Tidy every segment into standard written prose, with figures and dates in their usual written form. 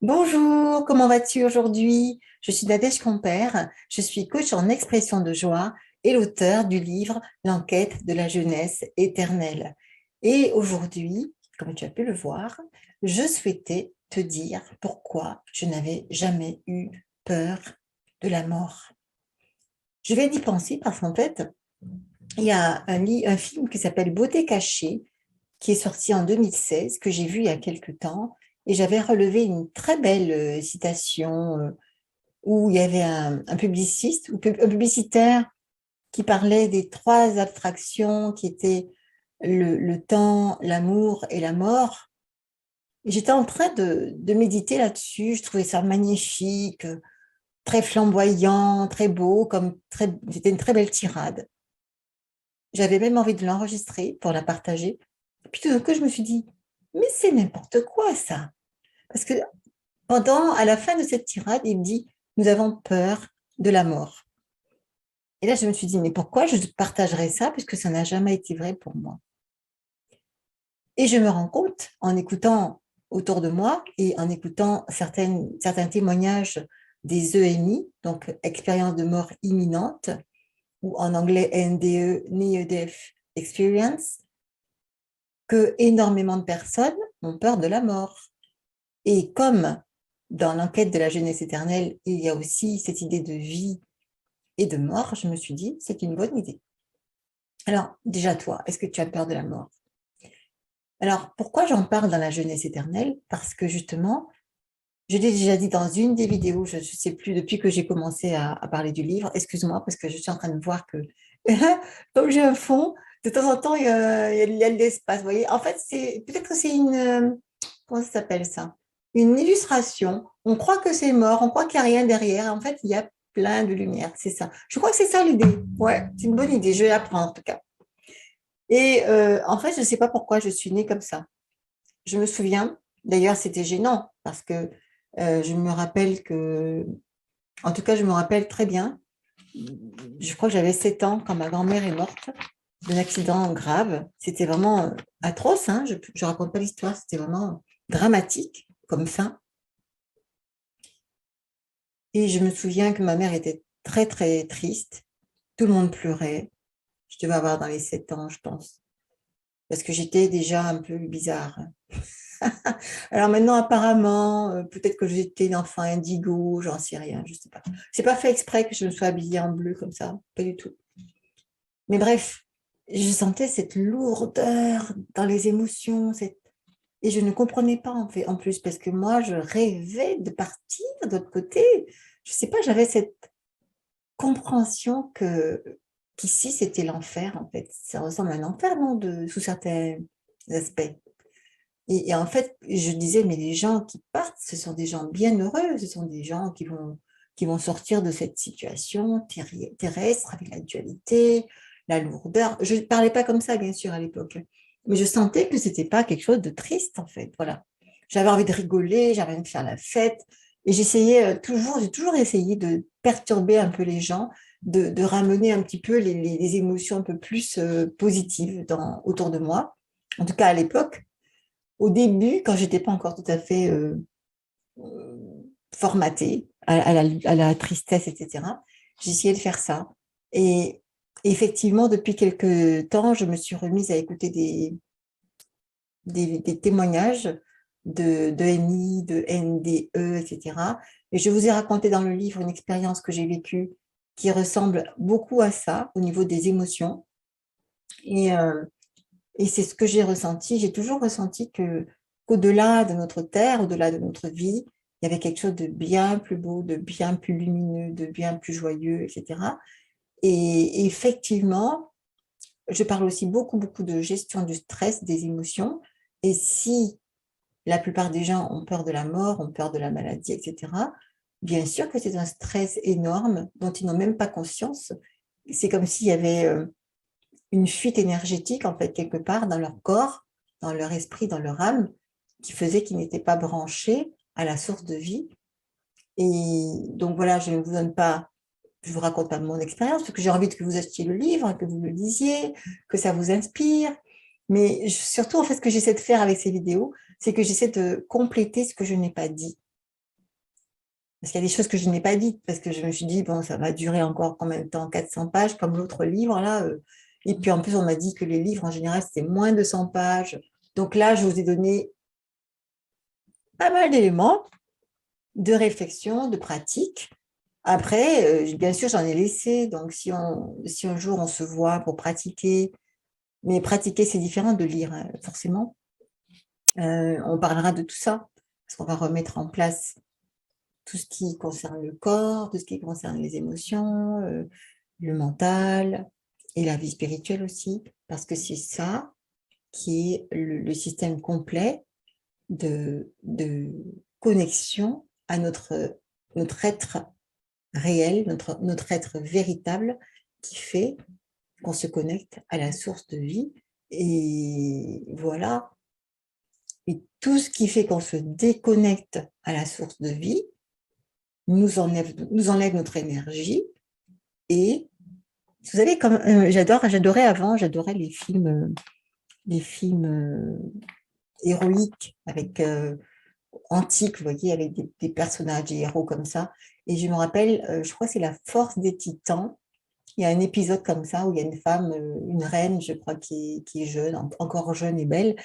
Bonjour, comment vas-tu aujourd'hui? Je suis Nadège Compère, je suis coach en expression de joie et l'auteur du livre L'enquête de la jeunesse éternelle. Et aujourd'hui, comme tu as pu le voir, je souhaitais te dire pourquoi je n'avais jamais eu peur de la mort. Je vais y penser parce qu'en fait, il y a un film qui s'appelle Beauté cachée qui est sorti en 2016, que j'ai vu il y a quelque temps, et j'avais relevé une très belle citation où il y avait un publiciste, ou un publicitaire qui parlait des trois abstractions qui étaient le temps, l'amour et la mort. Et j'étais en train de méditer là-dessus, je trouvais ça magnifique, très flamboyant, très beau, c'était une très belle tirade. J'avais même envie de l'enregistrer pour la partager. Puis tout d'un coup, je me suis dit, mais c'est n'importe quoi ça. Parce que à la fin de cette tirade, il dit, nous avons peur de la mort. Et là, je me suis dit, mais pourquoi je partagerais ça puisque ça n'a jamais été vrai pour moi. Et je me rends compte, en écoutant autour de moi et en écoutant certains témoignages des EMI, donc expérience de mort imminente, ou en anglais NDE, Near Death Experience, que énormément de personnes ont peur de la mort. Et comme dans l'enquête de la jeunesse éternelle, il y a aussi cette idée de vie et de mort, je me suis dit, c'est une bonne idée. Alors, déjà toi, est-ce que tu as peur de la mort? Alors, pourquoi j'en parle dans la jeunesse éternelle? Parce que justement, je l'ai déjà dit dans une des vidéos, je ne sais plus, depuis que j'ai commencé à parler du livre, excuse-moi, parce que je suis en train de voir que, comme j'ai un fond, de temps en temps, il y a de l'espace, vous voyez. En fait, peut-être que c'est comment ça s'appelle ça? Une illustration. On croit que c'est mort, on croit qu'il n'y a rien derrière. En fait, il y a plein de lumière, c'est ça. Je crois que c'est ça l'idée. Ouais, c'est une bonne idée, je vais l'apprendre en tout cas. Et en fait, je ne sais pas pourquoi je suis née comme ça. Je me souviens, d'ailleurs, c'était gênant parce que je me rappelle que, en tout cas, je me rappelle très bien, je crois que j'avais 7 ans quand ma grand-mère est morte d'un accident grave. C'était vraiment atroce, hein, je ne raconte pas l'histoire, c'était vraiment dramatique comme fin. Et je me souviens que ma mère était très, très triste. Tout le monde pleurait. Je devais avoir dans les 7 ans, je pense, parce que j'étais déjà un peu bizarre. Alors maintenant, apparemment, peut-être que j'étais une enfant indigo, j'en sais rien, je sais pas. C'est pas fait exprès que je me sois habillée en bleu comme ça, pas du tout. Mais bref, je sentais cette lourdeur dans les émotions, et je ne comprenais pas en fait, en plus, parce que moi, je rêvais de partir de l'autre côté. Je sais pas, j'avais cette compréhension qu'ici, c'était l'enfer, en fait. Ça ressemble à un enfer, non, sous certains aspects. Et en fait, je disais, mais les gens qui partent, ce sont des gens bien heureux, ce sont des gens qui vont sortir de cette situation terrestre avec la dualité, la lourdeur. Je ne parlais pas comme ça, bien sûr, à l'époque, mais je sentais que c'était pas quelque chose de triste, en fait. Voilà. J'avais envie de rigoler, j'avais envie de faire la fête, et j'ai toujours essayé de perturber un peu les gens, de ramener un petit peu les émotions un peu plus positives autour de moi, en tout cas à l'époque. Au début, quand j'étais pas encore tout à fait formatée à la tristesse, etc., j'essayais de faire ça. Et effectivement, depuis quelques temps, je me suis remise à écouter des témoignages de MI, de NDE, etc. Et je vous ai raconté dans le livre une expérience que j'ai vécue qui ressemble beaucoup à ça au niveau des émotions. Et, euh, Et c'est ce que j'ai ressenti. J'ai toujours ressenti qu'au-delà de notre terre, au-delà de notre vie, il y avait quelque chose de bien plus beau, de bien plus lumineux, de bien plus joyeux, etc. Et effectivement, je parle aussi beaucoup, beaucoup de gestion du stress, des émotions. Et si la plupart des gens ont peur de la mort, ont peur de la maladie, etc., bien sûr que c'est un stress énorme dont ils n'ont même pas conscience. C'est comme s'il y avait une fuite énergétique, en fait, quelque part dans leur corps, dans leur esprit, dans leur âme, qui faisait qu'ils n'étaient pas branchés à la source de vie. Et donc voilà, je ne vous donne pas, je vous raconte pas mon expérience, parce que j'ai envie que vous achetiez le livre, que vous le lisiez, que ça vous inspire. Mais surtout, en fait, ce que j'essaie de faire avec ces vidéos, c'est que j'essaie de compléter ce que je n'ai pas dit. Parce qu'il y a des choses que je n'ai pas dites, parce que je me suis dit, bon, ça va durer encore combien de temps? 400 pages, comme l'autre livre, là. Et puis, en plus, on m'a dit que les livres, en général, c'était moins de 100 pages. Donc là, je vous ai donné pas mal d'éléments de réflexion, de pratique. Après, bien sûr, j'en ai laissé. Donc, si un jour on se voit pour pratiquer, mais pratiquer, c'est différent de lire, hein, forcément. On parlera de tout ça, parce qu'on va remettre en place tout ce qui concerne le corps, tout ce qui concerne les émotions, le mental et la vie spirituelle aussi, parce que c'est ça qui est le système complet de connexion à notre être réel, notre être véritable, qui fait qu'on se connecte à la source de vie. Et voilà. Et tout ce qui fait qu'on se déconnecte à la source de vie nous enlève notre énergie. Et vous savez, comme j'adorais les films héroïques avec antiques, vous voyez, avec des personnages, des héros comme ça. Et je me rappelle, je crois que c'est La Force des Titans. Il y a un épisode comme ça où il y a une femme, une reine, je crois, qui est jeune, encore jeune et belle.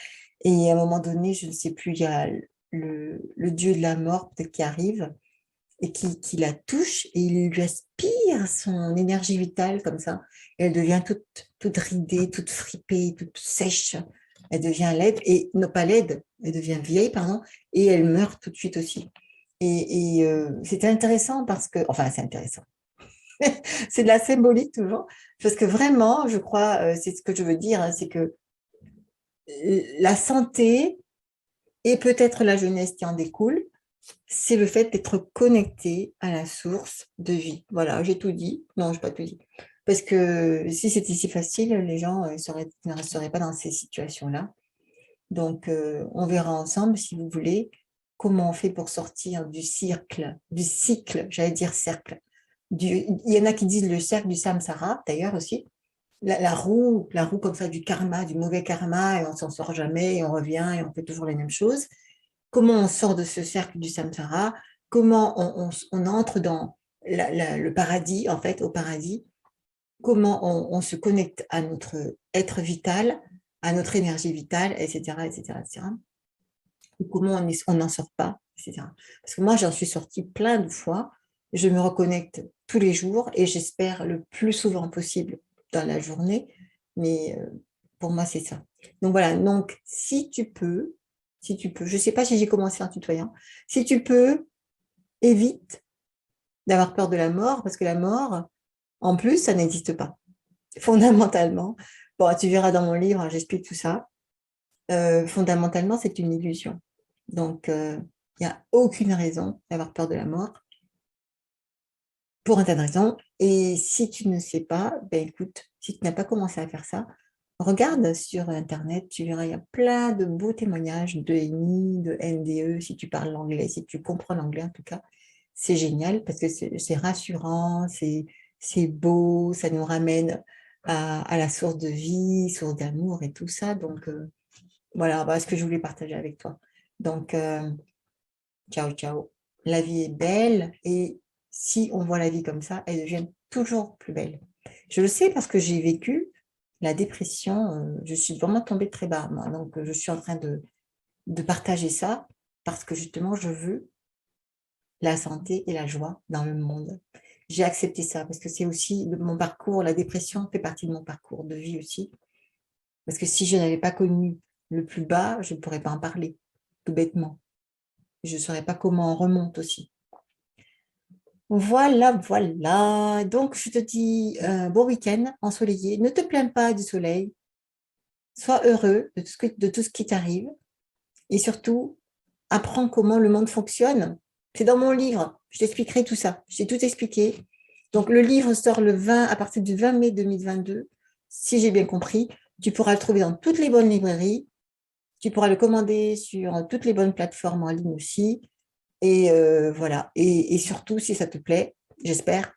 Et à un moment donné, je ne sais plus, il y a le dieu de la mort peut-être qui arrive et qui la touche et il lui aspire son énergie vitale comme ça. Et elle devient toute ridée, toute fripée, toute sèche. Elle devient laide, et non pas laide, elle devient vieille, pardon, et elle meurt tout de suite aussi. C'était intéressant parce que, enfin, c'est intéressant. C'est de la symbolique toujours, parce que vraiment, je crois, c'est ce que je veux dire, hein, c'est que la santé et peut-être la jeunesse qui en découle, c'est le fait d'être connecté à la source de vie. Voilà, j'ai tout dit. Non, je n'ai pas tout dit. Parce que si c'était si facile, les gens ne resteraient pas dans ces situations-là. Donc, on verra ensemble, si vous voulez, comment on fait pour sortir du cycle, j'allais dire cercle. Il y en a qui disent le cercle du samsara, d'ailleurs aussi. La roue comme ça du karma, du mauvais karma, et on s'en sort jamais, et on revient, et on fait toujours les mêmes choses. Comment on sort de ce cercle du samsara, comment on entre dans le paradis, en fait, au paradis, comment on se connecte à notre être vital, à notre énergie vitale, etc., etc., etc. Ou comment on n'en sort pas, etc. Parce que moi, j'en suis sortie plein de fois, je me reconnecte tous les jours et j'espère le plus souvent possible dans la journée, mais pour moi, c'est ça. Donc voilà, donc si tu peux, je ne sais pas si j'ai commencé en tutoyant, si tu peux, évite d'avoir peur de la mort, parce que la mort, en plus, ça n'existe pas. Fondamentalement, bon, tu verras dans mon livre, hein, j'explique tout ça. Fondamentalement, c'est une illusion. Donc, il n'y a aucune raison d'avoir peur de la mort pour un tas de raisons. Et si tu ne sais pas, ben écoute, si tu n'as pas commencé à faire ça, regarde sur Internet, tu verras, il y a plein de beaux témoignages de NI, de NDE, si tu parles l'anglais, si tu comprends l'anglais en tout cas. C'est génial parce que c'est rassurant, c'est beau, ça nous ramène à la source de vie, source d'amour et tout ça. Donc, voilà ce que je voulais partager avec toi. Donc, ciao, ciao. La vie est belle et si on voit la vie comme ça, elle devient toujours plus belle. Je le sais parce que j'ai vécu la dépression. Je suis vraiment tombée très bas, moi. Donc, je suis en train de partager ça parce que justement, je veux la santé et la joie dans le monde. J'ai accepté ça parce que c'est aussi mon parcours. La dépression fait partie de mon parcours de vie aussi. Parce que si je n'avais pas connu le plus bas, je ne pourrais pas en parler, tout bêtement. Je ne saurais pas comment on remonte aussi. Voilà, voilà. Donc, je te dis bon week-end ensoleillé. Ne te plains pas du soleil. Sois heureux de tout ce qui t'arrive. Et surtout, apprends comment le monde fonctionne. C'est dans mon livre. Je t'expliquerai tout ça. Je t'ai tout expliqué. Donc, le livre sort à partir du 20 mai 2022. Si j'ai bien compris, tu pourras le trouver dans toutes les bonnes librairies. Tu pourras le commander sur toutes les bonnes plateformes en ligne aussi. Et voilà. Et surtout, si ça te plaît, j'espère,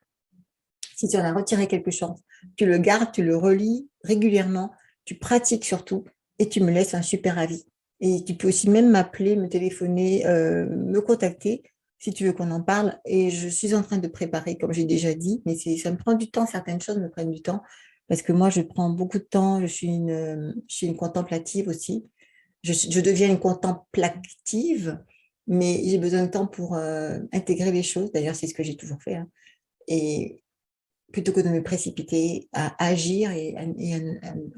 si tu en as retiré quelque chose, tu le gardes, tu le relis régulièrement, tu pratiques surtout et tu me laisses un super avis. Et tu peux aussi même m'appeler, me téléphoner, me contacter si tu veux qu'on en parle. Et je suis en train de préparer, comme j'ai déjà dit, mais ça me prend du temps, certaines choses me prennent du temps, parce que moi, je prends beaucoup de temps, je suis une contemplative aussi. Je deviens une contemplative, mais j'ai besoin de temps pour intégrer les choses. D'ailleurs, c'est ce que j'ai toujours fait, hein. Et plutôt que de me précipiter à agir à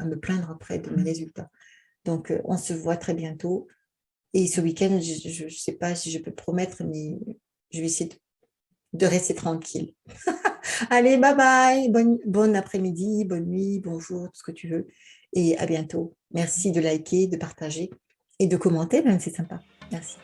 me plaindre après de mes résultats. Donc, on se voit très bientôt. Et ce week-end, je ne sais pas si je peux promettre, mais je vais essayer de rester tranquille. Allez, bye bye. Bon après-midi, bonne nuit, bonjour, tout ce que tu veux. Et à bientôt. Merci de liker, de partager et de commenter, même c'est sympa. Merci.